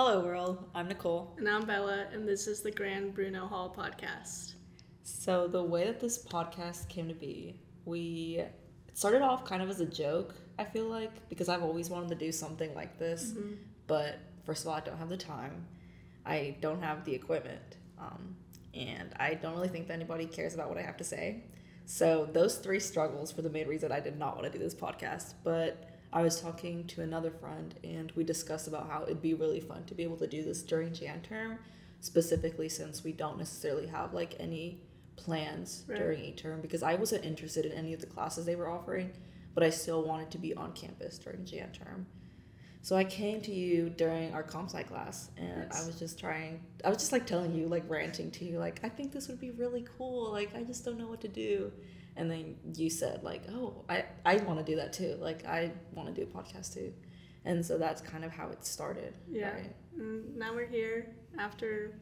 Hello, world. I'm Nicole. And I'm Bella, and this is the Grand Bruno Hall podcast. So, the way that this podcast came to be, it started off kind of as a joke, I feel like, because I've always wanted to do something like this. But first of all, I don't have the time, I don't have the equipment, and I don't really think that anybody cares about what I have to say. So, those three struggles were the main reason I did not want to do this podcast. But I was talking to another friend, and we discussed about how it'd be really fun to be able to do this during Jan term, specifically since we don't necessarily have like any plans during E-term, because I wasn't interested in any of the classes they were offering, but I still wanted to be on campus during Jan term. So I came to you during our comp sci class, and I was just like telling you, like ranting to you, like, I think this would be really cool, like I just don't know what to do. And then you said, like, oh, I want to do that too, like I want to do a podcast too. And so that's kind of how it started. Yeah. Right? And now we're here after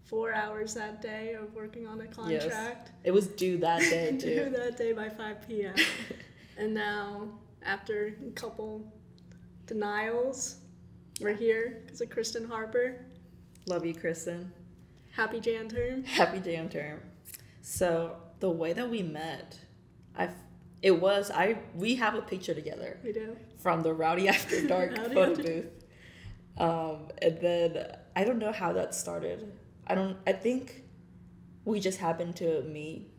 4 hours that day of working on a contract. Yes. It was due that day too. Due that day by 5 p.m. And now, after a couple denials, we're here because of Kristen Harper. Love you, Kristen. Happy Jan term. Happy Jan term. So the way that we met, we have a picture together. We do. From the Rowdy After Dark photo booth. And then I don't know how that started. I think we just happened to meet,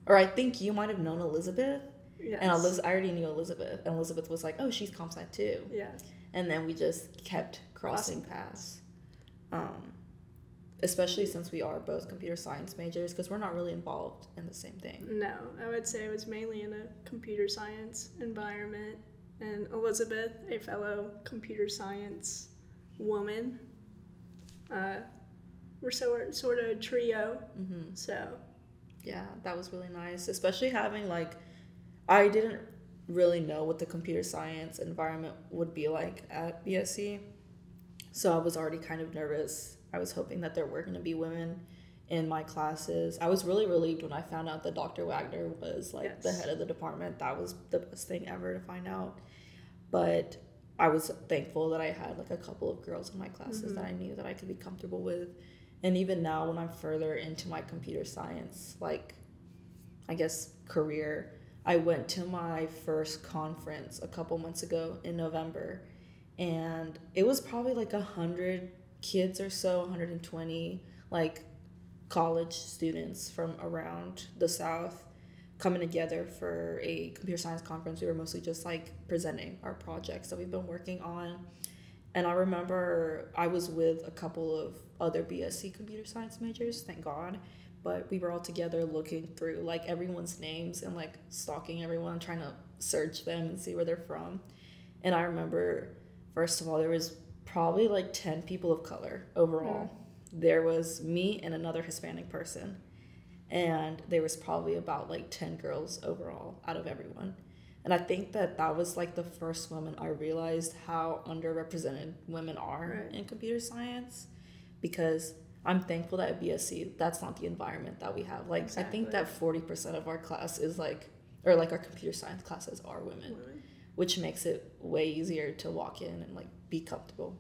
or I think you might have known Elizabeth. Yes. And I already knew Elizabeth, and Elizabeth was like, oh, she's comp sci too. Yeah. And then we just kept crossing paths. Especially since we are both computer science majors, because we're not really involved in the same thing. No, I would say it was mainly in a computer science environment. And Elizabeth, a fellow computer science woman, we're sort of a trio. Mm-hmm. So yeah, that was really nice, especially having I didn't really know what the computer science environment would be like at BSC, so I was already kind of nervous. I was hoping that there were going to be women in my classes. I was really relieved when I found out that Dr. Wagner was the head of the department. That was the best thing ever to find out. But I was thankful that I had a couple of girls in my classes that I knew that I could be comfortable with. And even now, when I'm further into my computer science, I guess, career, I went to my first conference a couple months ago in November, and it was probably 100 kids or so, 120, college students from around the South coming together for a computer science conference. We were mostly just presenting our projects that we've been working on. And I remember I was with a couple of other BSc computer science majors, thank God. But we were all together looking through everyone's names and stalking everyone, trying to search them and see where they're from. And I remember, first of all, there was probably 10 people of color overall. There was me and another Hispanic person. And there was probably about 10 girls overall out of everyone. And I think that was the first moment I realized how underrepresented women are in computer science, because I'm thankful that at BSc, that's not the environment that we have. Exactly. I think that 40% of our class is our computer science classes are women, which makes it way easier to walk in and be comfortable.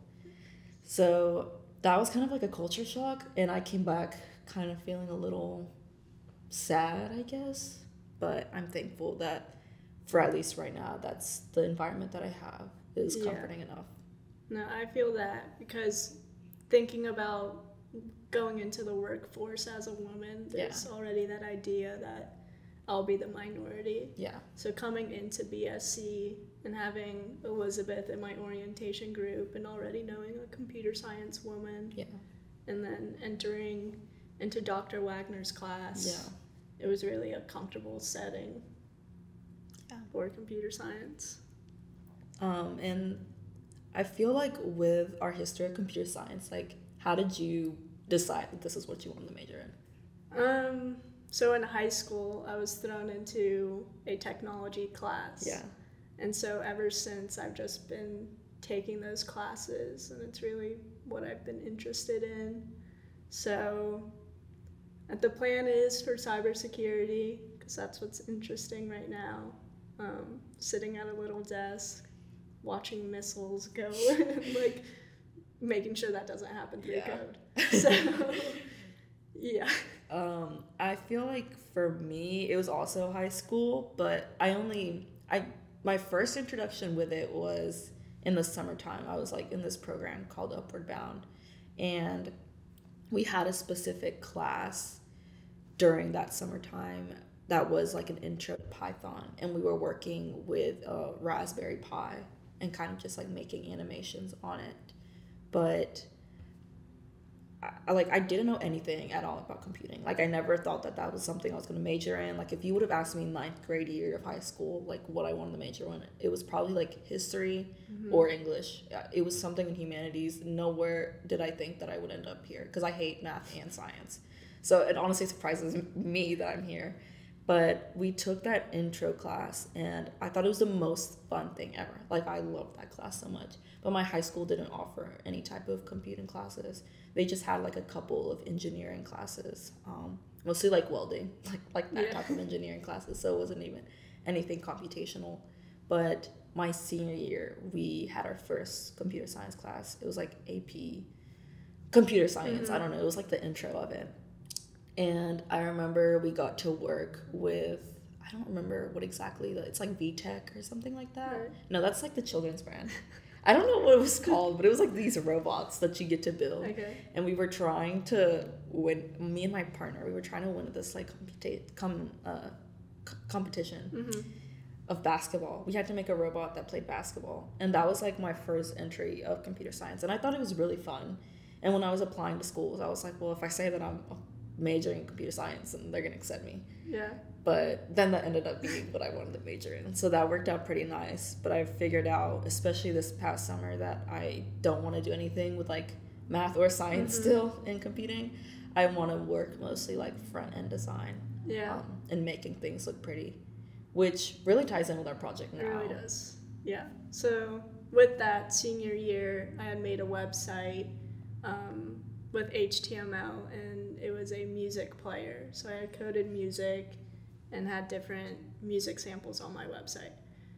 So that was kind of a culture shock, and I came back kind of feeling a little sad, I guess. But I'm thankful that for at least right now, that's the environment that I have is comforting enough. No, I feel that, because thinking about going into the workforce as a woman, there's already that idea that I'll be the minority. Yeah. So coming into BSc and having Elizabeth in my orientation group and already knowing a computer science woman. Yeah. And then entering into Dr. Wagner's class. Yeah. It was really a comfortable setting for computer science. And I feel with our history of computer science, how did you decide that this is what you wanted to major in? So in high school, I was thrown into a technology class. Yeah. And so ever since, I've just been taking those classes, and it's really what I've been interested in. So the plan is for cybersecurity, because that's what's interesting right now. Sitting at a little desk, watching missiles go, making sure that doesn't happen through Yeah. code. So, yeah. I feel like for me, it was also high school, but my first introduction with it was in the summertime. I was like in this program called Upward Bound, and we had a specific class during that summertime that was like an intro to Python, and we were working with a Raspberry Pi and kind of just like making animations on it. But I didn't know anything at all about computing. Like I never thought that was something I was going to major in. Like if you would have asked me in ninth grade year of high school, like what I wanted to major in, it was probably like history or English. It was something in humanities. Nowhere did I think that I would end up here because I hate math and science. So it honestly surprises me that I'm here. But we took that intro class and I thought it was the most fun thing ever. Like I loved that class so much. But my high school didn't offer any type of computing classes. They just had like a couple of engineering classes, mostly like welding, like that type of engineering classes. So it wasn't even anything computational. But my senior year, we had our first computer science class. It was like AP computer science. I don't know. It was like the intro of it. And I remember we got to work with, I don't remember what exactly, it's like VTech or something like that. Right. No, that's like the children's brand. I don't know what it was called, but it was like these robots that you get to build. Okay. And we were trying to win, me and my partner, we were trying to win this like competition of basketball. We had to make a robot that played basketball. And that was like my first entry of computer science. And I thought it was really fun. And when I was applying to schools, I was like, well, if I say that I'm majoring in computer science and they're gonna accept me. Yeah. But then that ended up being what I wanted to major in. So that worked out pretty nice. But I figured out, especially this past summer, that I don't want to do anything with like math or science still in computing. I want to work mostly like front end design. Yeah. And making things look pretty, which really ties in with our project now. It really does. Yeah. So with that senior year, I had made a website with HTML, and it was a music player. So I had coded music and had different music samples on my website.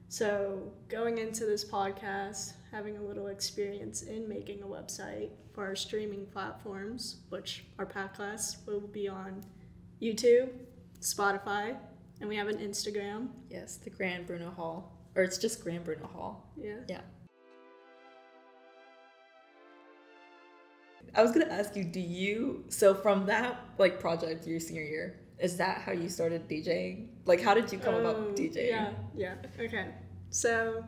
So going into this podcast, having a little experience in making a website for our streaming platforms, which our podcast will be on YouTube, Spotify, and we have an Instagram. Yes, the Grand Bruno Hall. Or it's just Grand Bruno Hall. Yeah. Yeah. I was gonna ask you, so from that like project your senior year, is that how you started DJing? Like how did you come about DJing? Yeah. Okay. So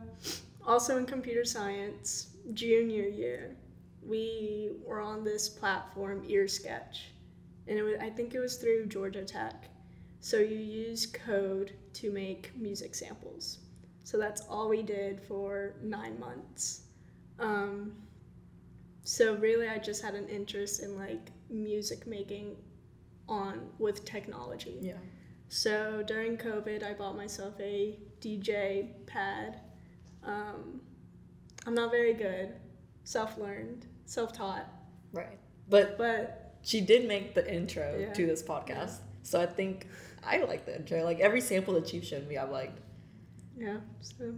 also in computer science, junior year, we were on this platform, EarSketch. And I think it was through Georgia Tech. So you use code to make music samples. So that's all we did for 9 months. So really I just had an interest in like music making with technology. Yeah. So during COVID, I bought myself a DJ pad. I'm not very good, self-learned, self-taught. Right. But she did make the intro to this podcast. Yeah. So I think I like the intro. Like every sample that you've shown me, I've liked. Yeah. So.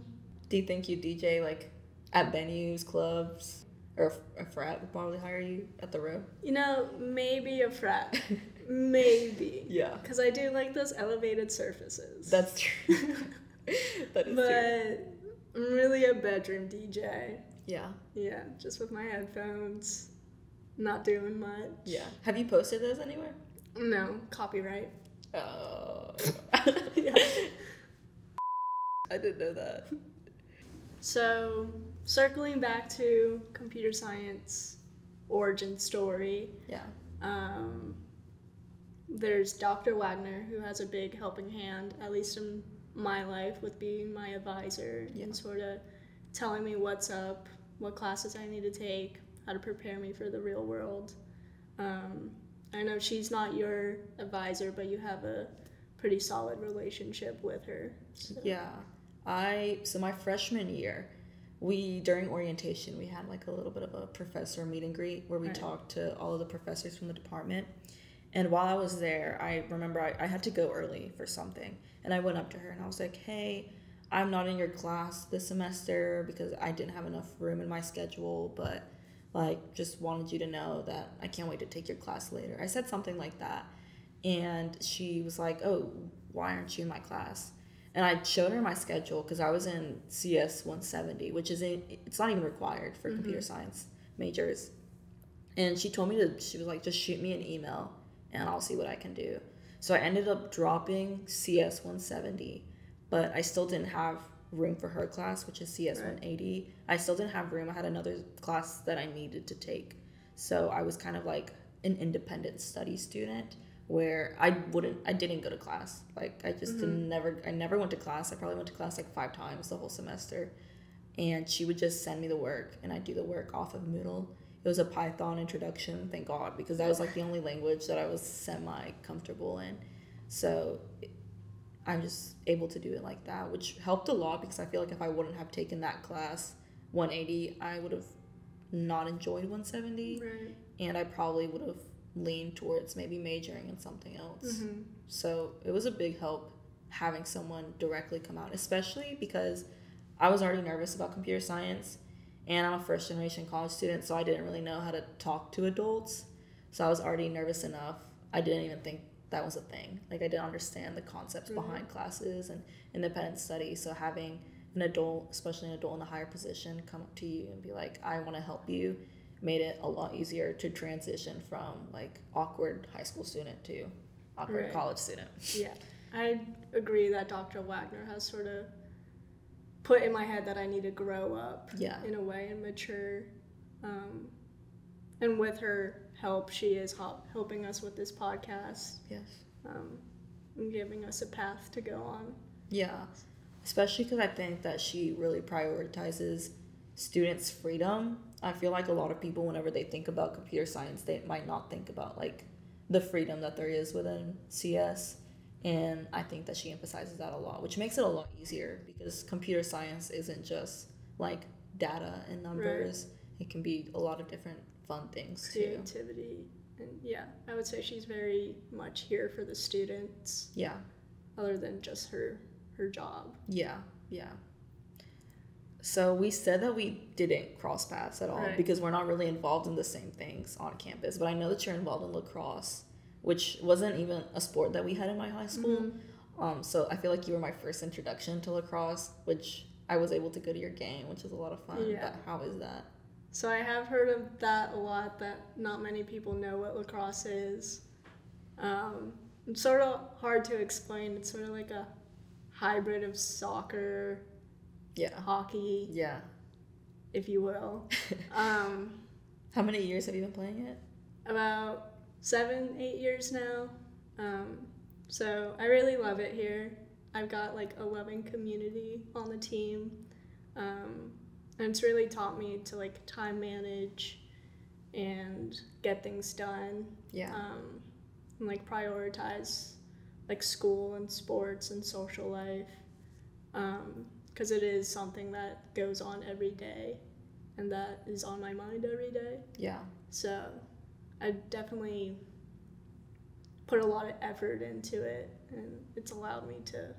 Do you think you DJ like at venues, clubs, or a frat would probably hire you at the Row? You know, maybe a frat. Maybe. Yeah. Because I do like those elevated surfaces. That's true. That is true. But I'm really a bedroom DJ. Yeah. Yeah, just with my headphones, not doing much. Yeah. Have you posted those anywhere? No, copyright. Oh. Yeah. I didn't know that. So, circling back to computer science origin story. Yeah. There's Dr. Wagner, who has a big helping hand, at least in my life, with being my advisor and sort of telling me what's up, what classes I need to take, how to prepare me for the real world. I know she's not your advisor, but you have a pretty solid relationship with her. So. Yeah. So my freshman year, during orientation, we had like a little bit of a professor meet and greet where we talked to all of the professors from the department. And while I was there, I remember I had to go early for something. And I went up to her and I was like, hey, I'm not in your class this semester because I didn't have enough room in my schedule, but like, just wanted you to know that I can't wait to take your class later. I said something like that. And she was like, oh, why aren't you in my class? And I showed her my schedule because I was in CS 170, which it's not even required for computer science majors. And she told me she was like, just shoot me an email and I'll see what I can do. So I ended up dropping CS 170, but I still didn't have room for her class, which is CS 180. I still didn't have room. I had another class that I needed to take. So I was kind of like an independent study student where I didn't go to class. Like, I just I never went to class. I probably went to class like 5 times the whole semester. And she would just send me the work, and I'd do the work off of Moodle. It was a Python introduction, thank God, because that was like the only language that I was semi-comfortable in. So I'm just able to do it like that, which helped a lot because I feel like if I wouldn't have taken that class, 180, I would have not enjoyed 170. Right. And I probably would have leaned towards maybe majoring in something else. So it was a big help having someone directly come out, especially because I was already nervous about computer science, and I'm a first generation college student, so I didn't really know how to talk to adults. So I was already nervous enough. I didn't even think that was a thing. Like, I didn't understand the concepts behind classes and independent study. So having an adult, especially an adult in a higher position, come up to you and be like, I want to help you, made it a lot easier to transition from like awkward high school student to awkward college student. Yeah, I agree that Dr. Wagner has sort of put in my head that I need to grow up in a way and mature. And with her help, she is helping us with this podcast. Yes. And giving us a path to go on. Yeah, especially because I think that she really prioritizes students' freedom. I feel like a lot of people, whenever they think about computer science, they might not think about like the freedom that there is within CS. And I think that she emphasizes that a lot, which makes it a lot easier because computer science isn't just like data and numbers. It can be a lot of different fun things too. Creativity. And yeah, I would say she's very much here for the students. Yeah. Other than just her job. Yeah, yeah. So we said that we didn't cross paths at all because we're not really involved in the same things on campus. But I know that you're involved in lacrosse, which wasn't even a sport that we had in my high school. So I feel like you were my first introduction to lacrosse, which I was able to go to your game, which is a lot of fun. Yeah. But how is that? So I have heard of that a lot, that not many people know what lacrosse is. It's sort of hard to explain. It's sort of like a hybrid of soccer, hockey, if you will. How many years have you been playing it? About 7-8 years now. So I really love it here. I've got like a loving community on the team. And it's really taught me to like time manage and get things done. Yeah. And like prioritize like school and sports and social life. Because it is something that goes on every day and that is on my mind every day. Yeah. So I definitely put a lot of effort into it, and it's allowed me to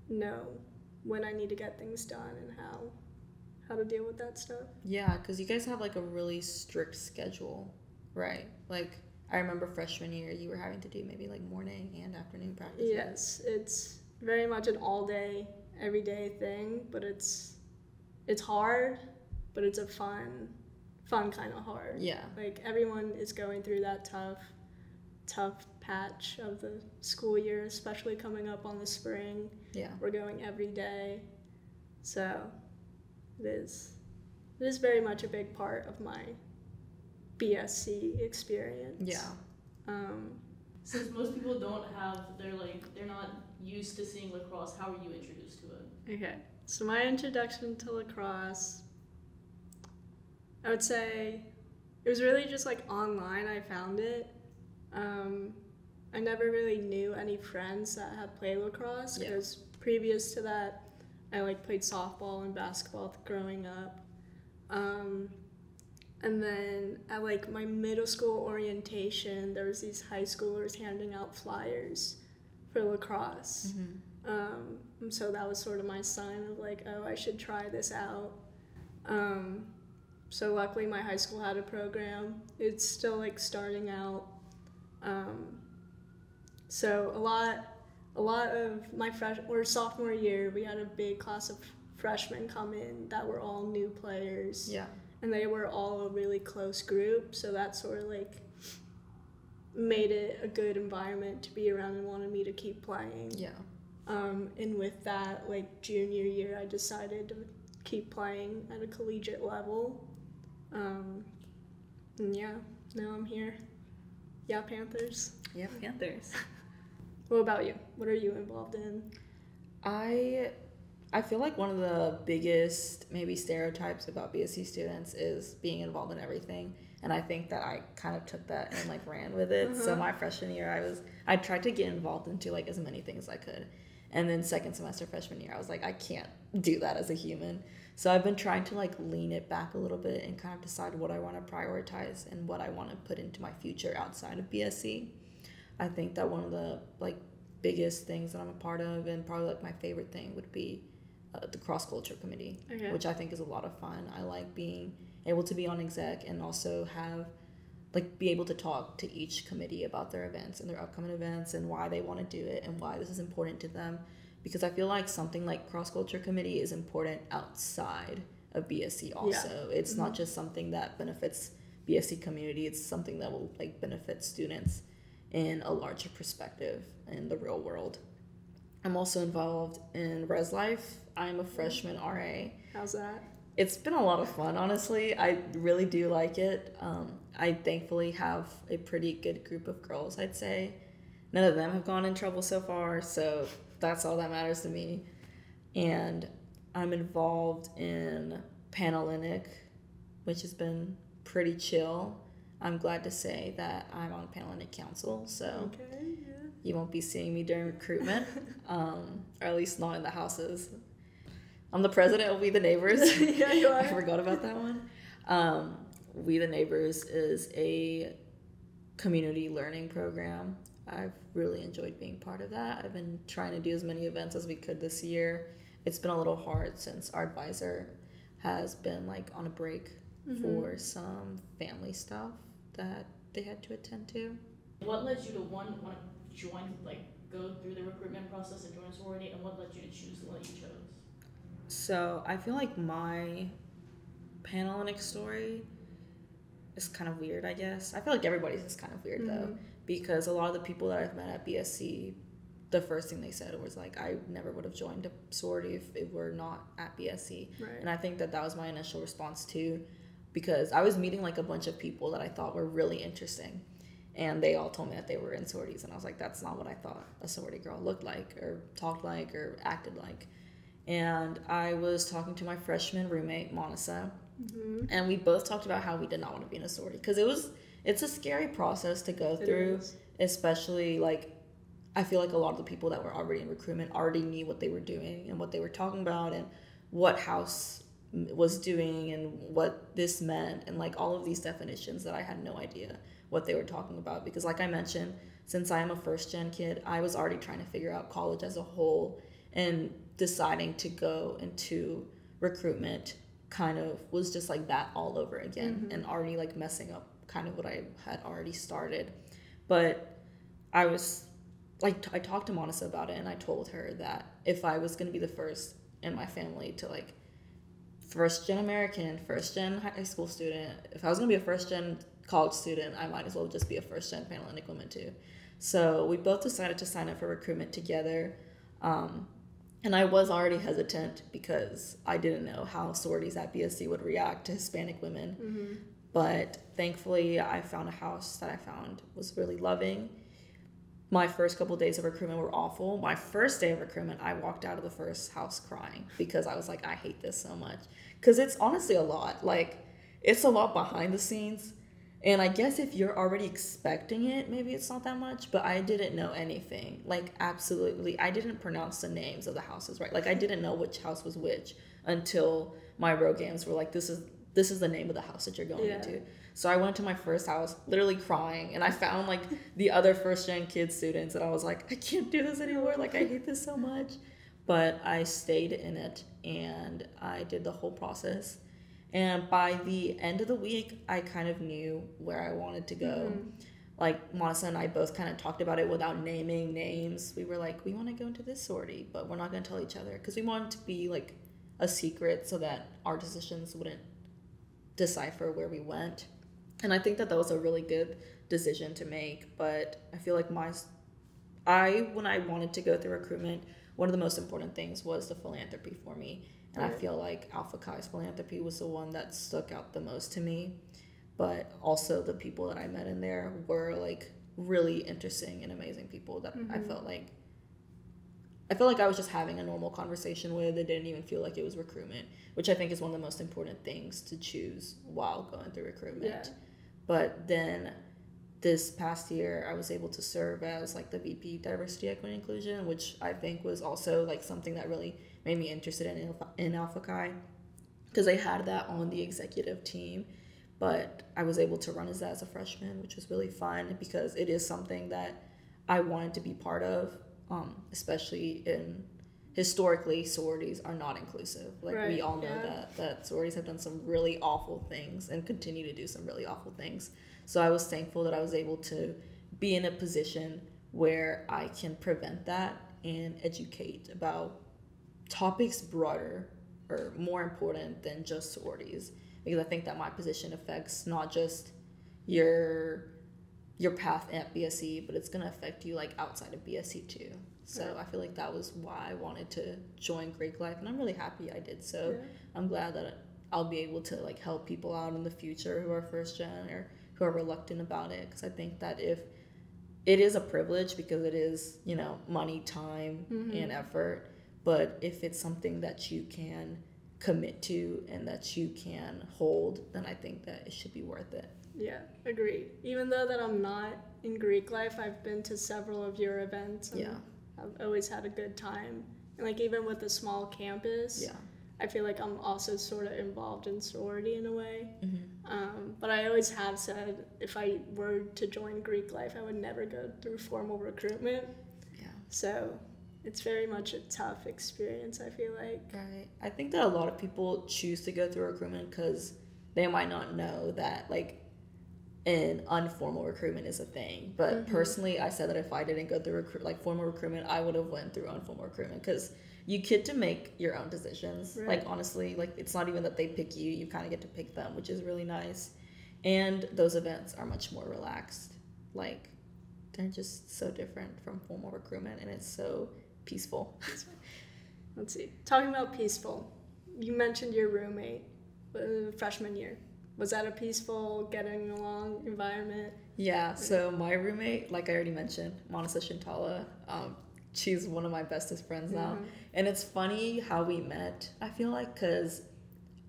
know when I need to get things done and how to deal with that stuff. Yeah, because you guys have like a really strict schedule, right? Like I remember freshman year you were having to do maybe like morning and afternoon practices. Yes, it's very much an all day, everyday thing, but it's hard, but it's a fun kind of hard. Yeah. Like everyone is going through that tough patch of the school year, especially coming up on the spring. Yeah. We're going every day. So it is very much a big part of my BSc experience. Yeah. Since most people they're not used to seeing lacrosse, how were you introduced to it? Okay. So my introduction to lacrosse, I would say it was really just like online I found it. I never really knew any friends that had played lacrosse because previous to that I like played softball and basketball growing up. And then at like my middle school orientation, there was these high schoolers handing out flyers for lacrosse. Mm-hmm. So that was sort of my sign of like, oh, I should try this out. So luckily my high school had a program. It's still like starting out. So a lot of my sophomore year, we had a big class of freshmen come in that were all new players. Yeah. And they were all a really close group, so that sort of like made it a good environment to be around and wanted me to keep playing. Yeah. And with that, like junior year, I decided to keep playing at a collegiate level. And yeah, now I'm here. Yeah, Panthers. Yeah, Panthers. What about you? What are you involved in? I feel like one of the biggest maybe stereotypes about BSC students is being involved in everything. And I think that I kind of took that and like ran with it. So my freshman year, I tried to get involved into like as many things as I could. And then second semester freshman year, I was like, I can't do that as a human. So I've been trying to like lean it back a little bit and kind of decide what I want to prioritize and what I want to put into my future outside of BSC. I think that one of the like biggest things that I'm a part of, and probably like my favorite thing, would be the cross culture committee, which I think is a lot of fun. I like being able to be on exec and also be able to talk to each committee about their events and their upcoming events and why they want to do it and why this is important to them. Because I feel like something like cross culture committee is important outside of BSC also. Yeah. It's not just something that benefits BSC community, it's something that will like benefit students in a larger perspective in the real world. I'm also involved in Res Life. I'm a freshman RA. How's that? It's been a lot of fun, honestly. I really do like it. I thankfully have a pretty good group of girls, I'd say. None of them have gone in trouble so far, so that's all that matters to me. And I'm involved in Panhellenic, which has been pretty chill. I'm glad to say that I'm on Panhellenic Council, so you won't be seeing me during recruitment, or at least not in the houses. I'm the president of We the Neighbors. Yeah, you are. I forgot about that one. We the Neighbors is a community learning program. I've really enjoyed being part of that. I've been trying to do as many events as we could this year. It's been a little hard since our advisor has been like on a break for some family stuff that they had to attend to. What led you to want to join, like go through the recruitment process and join a sorority, and what led you to choose the one you chose? So I feel like my Panhellenic story is kind of weird, I guess. I feel like everybody's is kind of weird though, because a lot of the people that I've met at BSC, the first thing they said was like, I never would have joined a sorority if it were not at BSC. Right. And I think that was my initial response too, because I was meeting like a bunch of people that I thought were really interesting, and they all told me that they were in sororities, and I was like, that's not what I thought a sorority girl looked like or talked like or acted like. And I was talking to my freshman roommate, Monisa, and we both talked about how we did not want to be in a sorority, because it's a scary process to go through, especially like I feel like a lot of the people that were already in recruitment already knew what they were doing and what they were talking about and what house was doing and what this meant and like all of these definitions that I had no idea what they were talking about, because like I mentioned, since I am a first gen kid, I was already trying to figure out college as a whole, and deciding to go into recruitment kind of was just like that all over again, and already like messing up kind of what I had already started. But I was like, I talked to Monisa about it, and I told her that if I was going to be the first in my family to like first gen American, first gen high school student, if I was going to be a first gen college student, I might as well just be a first gen Panhellenic woman too. So we both decided to sign up for recruitment together. And I was already hesitant because I didn't know how sororities at BSC would react to Hispanic women. But thankfully, I found a house that I found was really loving. My first couple of days of recruitment were awful. My first day of recruitment, I walked out of the first house crying because I was like, I hate this so much. Because it's honestly a lot. Like, it's a lot behind the scenes. And I guess if you're already expecting it, maybe it's not that much, but I didn't know anything. Like, absolutely, I didn't pronounce the names of the houses right. Like, I didn't know which house was which until my row games were like, this is the name of the house that you're going into. So I went to my first house, literally crying, and I found, like, the other first-gen kid students, and I was like, I can't do this anymore. Like, I hate this so much. But I stayed in it, and I did the whole process. And by the end of the week, I kind of knew where I wanted to go. Like, Monisa and I both kind of talked about it without naming names. We were like, we want to go into this sorority, but we're not going to tell each other because we wanted to be like a secret so that our decisions wouldn't decipher where we went. And I think that was a really good decision to make. But I feel like when I wanted to go through recruitment, one of the most important things was the philanthropy for me. And I feel like Alpha Chi's philanthropy was the one that stuck out the most to me. But also the people that I met in there were like really interesting and amazing people that I felt like I was just having a normal conversation with. It didn't even feel like it was recruitment, which I think is one of the most important things to choose while going through recruitment. Yeah. But then this past year, I was able to serve as like the VP Diversity, Equity, Inclusion, which I think was also like something that really made me interested in Alpha Chi, because I had that on the executive team, but I was able to run as that as a freshman, which was really fun because it is something that I wanted to be part of, especially historically sororities are not inclusive. Like we all know that sororities have done some really awful things and continue to do some really awful things. So I was thankful that I was able to be in a position where I can prevent that and educate about topics broader or more important than just sororities, because I think that my position affects not just your path at BSC, but it's going to affect you like outside of BSC too. So I feel like that was why I wanted to join Greek Life, and I'm really happy I did so. Yeah. I'm glad that I'll be able to like help people out in the future who are first gen or who are reluctant about it, because I think that if it is a privilege, because it is, you know, money, time, and effort, but if it's something that you can commit to and that you can hold, then I think that it should be worth it. Yeah, agreed. Even though that I'm not in Greek Life, I've been to several of your events. And I've always had a good time. And like even with a small campus, I feel like I'm also sort of involved in sorority in a way. But I always have said if I were to join Greek Life, I would never go through formal recruitment. Yeah. So it's very much a tough experience, I feel like. Right. I think that a lot of people choose to go through recruitment because they might not know that like an informal recruitment is a thing. But personally, I said that if I didn't go through formal recruitment, I would have went through informal recruitment, because you get to make your own decisions. Right. Like honestly, like it's not even that they pick you, you kind of get to pick them, which is really nice. And those events are much more relaxed. Like they're just so different from formal recruitment, and it's so peaceful. Let's see. Talking about peaceful, you mentioned your roommate freshman year. Was that a peaceful, getting along environment? Yeah, so my roommate, like I already mentioned, Monisa Shintala, she's one of my bestest friends now. And it's funny how we met, I feel like, because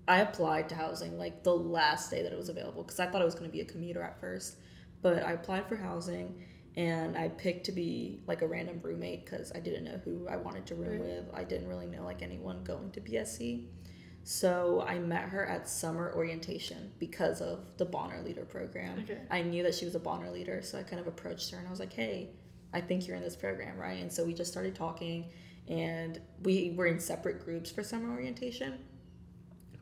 I applied to housing like the last day that it was available, because I thought it was going to be a commuter at first. But I applied for housing, and I picked to be like a random roommate because I didn't know who I wanted to room with. I didn't really know like anyone going to BSC. So I met her at summer orientation because of the Bonner Leader program. Okay. I knew that she was a Bonner Leader, so I kind of approached her and I was like, hey, I think you're in this program, right? And so we just started talking, and we were in separate groups for summer orientation,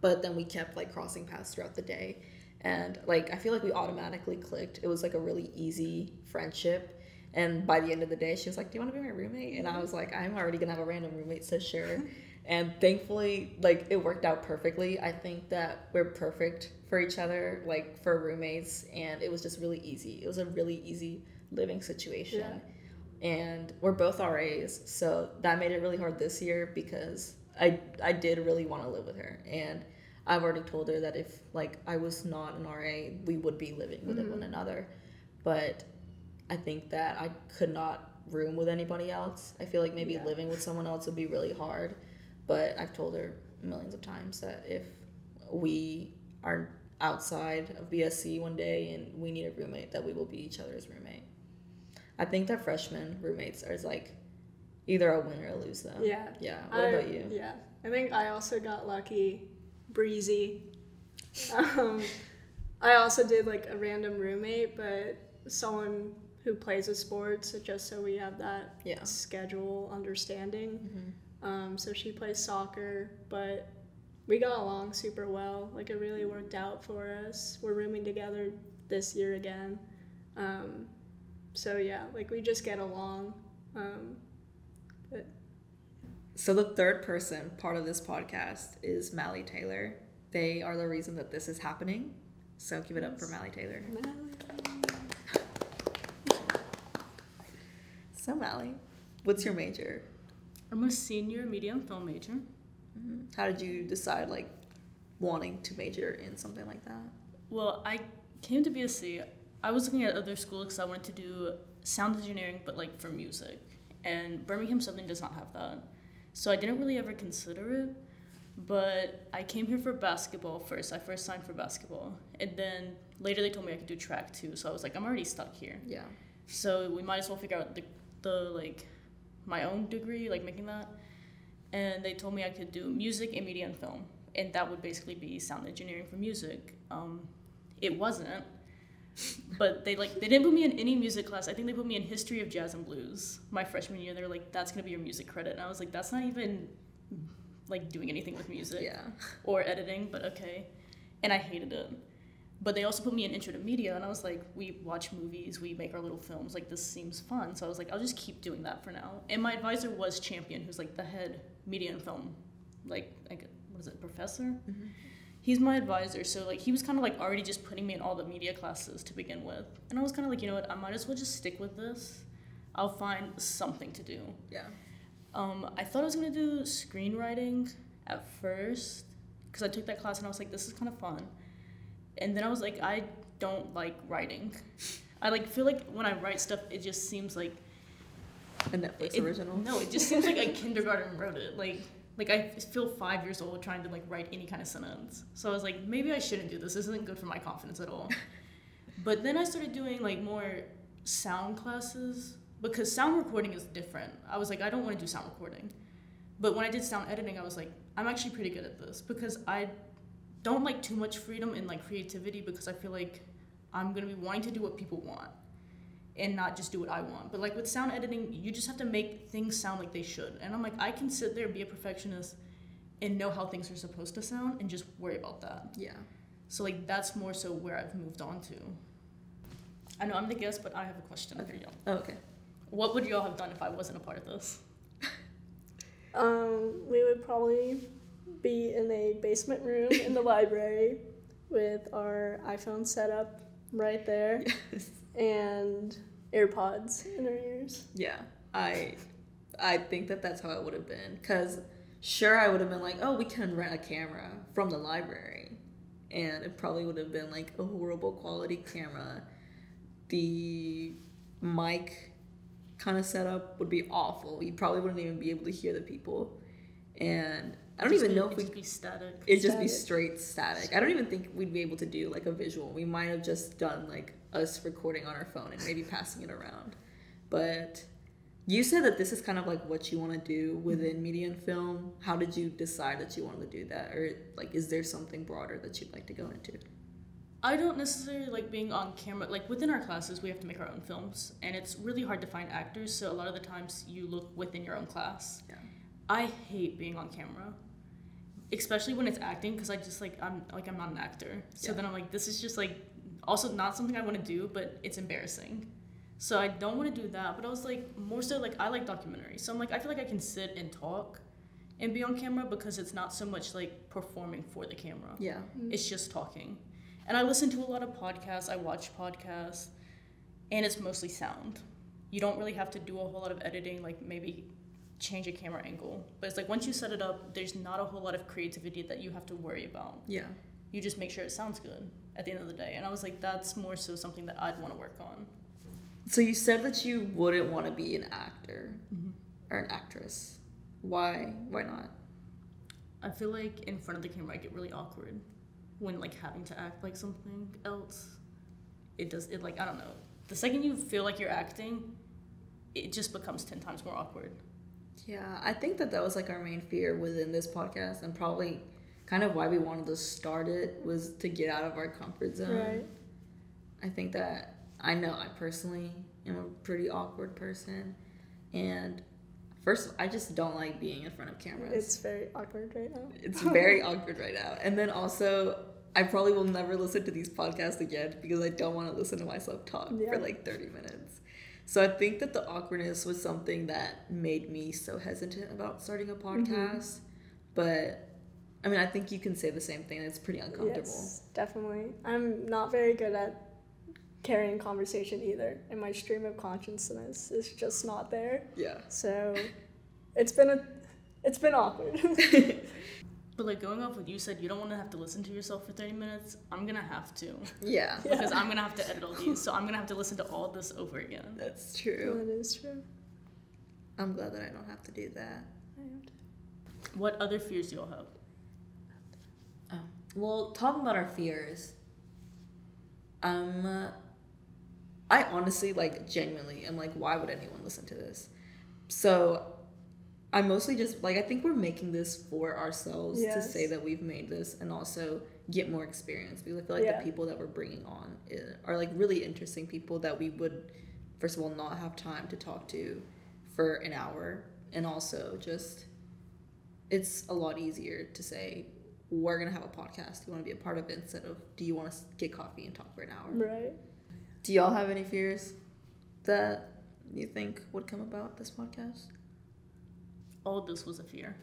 but then we kept like crossing paths throughout the day. And like I feel like we automatically clicked. It was like a really easy friendship. And by the end of the day, she was like, do you want to be my roommate? And I was like, I'm already gonna have a random roommate, so sure. And thankfully, like, it worked out perfectly. I think that we're perfect for each other, like, for roommates, and it was just really easy. It was a really easy living situation. Yeah. And we're both RAs, so that made it really hard this year because I did really want to live with her. And I've already told her that if, like, I was not an RA, we would be living with one another. But I think that I could not room with anybody else. I feel like maybe living with someone else would be really hard. But I've told her millions of times that if we are outside of BSC one day and we need a roommate, that we will be each other's roommate. I think that freshman roommates are like either a win or a lose, though. Yeah. Yeah. What about you? Yeah. I think I also got lucky. Breezy. I also did like a random roommate, but someone who plays with sports, just so we have that schedule understanding. So she plays soccer, but we got along super well. Like, it really worked out for us. We're rooming together this year again. So yeah, like, we just get along. But So the third person part of this podcast is Mally Taylor. They are the reason that this is happening. So give it up for Mally Taylor. So Mally, what's your major? I'm a senior media and film major. Mm-hmm. How did you decide, like, wanting to major in something like that? Well, I came to BSC. I was looking at other schools because I wanted to do sound engineering, but like for music. And Birmingham Southern does not have that. So I didn't really ever consider it. But I came here for basketball first. I first signed for basketball. And then later they told me I could do track too. So I was like, I'm already stuck here. Yeah. So we might as well figure out the like, my own degree, like making that. And they told me I could do music and media and film. And that would basically be sound engineering for music. It wasn't. But they didn't put me in any music class. I think they put me in history of jazz and blues my freshman year. They were like, that's going to be your music credit. And I was like, that's not even like doing anything with music or editing, but okay. And I hated it. But they also put me in intro to media, and I was like, we watch movies, we make our little films, like, this seems fun. So I was like, I'll just keep doing that for now. And my advisor was Champion, who's like the head media and film, like what is it, professor? Mm-hmm. He's my advisor, so like he was kind of like already just putting me in all the media classes to begin with. And I was kind of like, you know what, I might as well just stick with this. I'll find something to do. Yeah. I thought I was going to do screenwriting at first, because I took that class and I was like, this is kind of fun. And then I was like, I don't like writing. I like feel like when I write stuff, it just seems like a Netflix original. No, it just seems like a kindergarten wrote it. Like I feel 5 years old trying to like write any kind of sentence. So I was like, maybe I shouldn't do this. This isn't good for my confidence at all. But then I started doing like more sound classes, because sound recording is different. I was like, I don't want to do sound recording. But when I did sound editing, I was like, I'm actually pretty good at this, because I don't like too much freedom in like creativity, because I feel like I'm going to be wanting to do what people want and not just do what I want. But like with sound editing, you just have to make things sound like they should. And I'm like, I can sit there, be a perfectionist, and know how things are supposed to sound and just worry about that. Yeah. So like that's more so where I've moved on to. I know I'm the guest, but I have a question for y'all. Oh, okay. What would y'all have done if I wasn't a part of this? We would probably be in a basement room in the library with our iPhone set up right there. Yes. And AirPods in our ears. Yeah, I think that's how it would have been. Because sure, I would have been like, oh, we can rent a camera from the library. And it probably would have been like a horrible quality camera. The mic kind of setup would be awful. You probably wouldn't even be able to hear the people. And I don't even know if we'd be static. It'd just be straight static. I don't even think we'd be able to do like a visual. We might have just done like us recording on our phone and maybe passing it around. But you said that this is kind of like what you want to do within media and film. How did you decide that you wanted to do that? Or like, is there something broader that you'd like to go into? I don't necessarily like being on camera. Like within our classes, we have to make our own films, and it's really hard to find actors. So a lot of the times you look within your own class. Yeah. I hate being on camera, especially when it's acting, because I just like I'm not an actor. So then I'm like, this is just like also not something I want to do, but it's embarrassing. So I don't want to do that. But I was like, more so like I like documentaries. So I'm like, I feel like I can sit and talk and be on camera, because it's not so much like performing for the camera. Yeah. It's just talking. And I listen to a lot of podcasts. I watch podcasts, and it's mostly sound. You don't really have to do a whole lot of editing, like maybe change a camera angle. But it's like once you set it up, there's not a whole lot of creativity that you have to worry about. Yeah. You just make sure it sounds good at the end of the day. And I was like, that's more so something that I'd want to work on. So you said that you wouldn't want to be an actor or an actress. Why? Why not? I feel like in front of the camera I get really awkward when like having to act like something else. It like, I don't know. The second you feel like you're acting, it just becomes 10 times more awkward. Yeah, I think that was like our main fear within this podcast, and probably kind of why we wanted to start it was to get out of our comfort zone. Right. I think that I know I personally am a pretty awkward person, and First, I just don't like being in front of cameras. It's very awkward right now. It's very awkward right now. And then also, I probably will never listen to these podcasts again because I don't want to listen to myself talk for like 30 minutes. So I think that the awkwardness was something that made me so hesitant about starting a podcast. But I mean, I think you can say the same thing. It's pretty uncomfortable. Yes, definitely. I'm not very good at carrying conversation either, and my stream of consciousness is just not there. Yeah. So it's been awkward. But like going off what you said, you don't want to have to listen to yourself for 30 minutes. I'm gonna have to. Yeah. Because I'm gonna have to edit all these, so I'm gonna have to listen to all this over again. That's true. That is true. I'm glad that I don't have to do that. I have to. What other fears do y'all have? Well, talking about our fears, I honestly, like, genuinely am like, why would anyone listen to this? So I mostly just, like, I think we're making this for ourselves to say that we've made this and also get more experience. Because I feel like the people that we're bringing on are, like, really interesting people that we would, first of all, not have time to talk to for an hour. And also just, it's a lot easier to say, we're going to have a podcast. Do you want to be a part of it instead of, do you want to get coffee and talk for an hour? Right. Do y'all have any fears that you think would come about this podcast? All of this was a fear.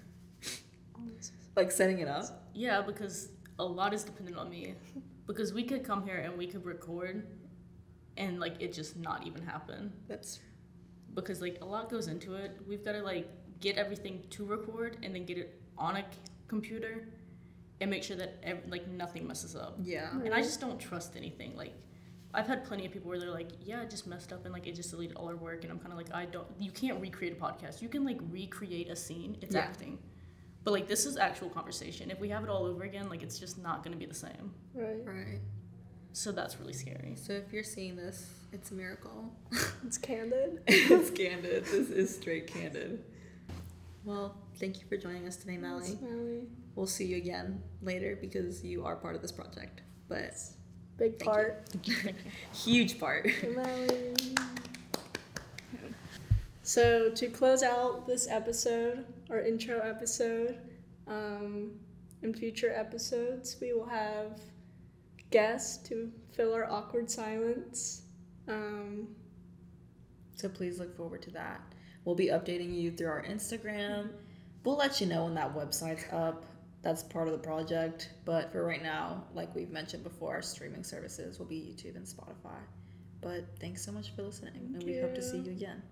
Like setting it up? Yeah, because a lot is dependent on me. Because we could come here and we could record and like it just not even happen. That's true. Because like a lot goes into it. We've got to like get everything to record and then get it on a computer and make sure that like nothing messes up. Yeah. And I just don't trust anything. Like I've had plenty of people where they're like, yeah, it just messed up and like it just deleted all our work, and I'm kind of like, you can't recreate a podcast. You can like recreate a scene. It's acting. But like this is actual conversation. If we have it all over again, like it's just not going to be the same. Right. So that's really scary. So if you're seeing this, it's a miracle. It's candid. It's candid. This is straight candid. Well, thank you for joining us today, Mally. Thanks, Mally. We'll see you again later because you are part of this project. But big part. Huge part. Mally. So to close out this episode, our intro episode, in future episodes we will have guests to fill our awkward silence. So please look forward to that. We'll be updating you through our Instagram. We'll let you know when that website's up. That's part of the project. But for right now, like we've mentioned before, our streaming services will be YouTube and Spotify. But thanks so much for listening, and we hope to see you again.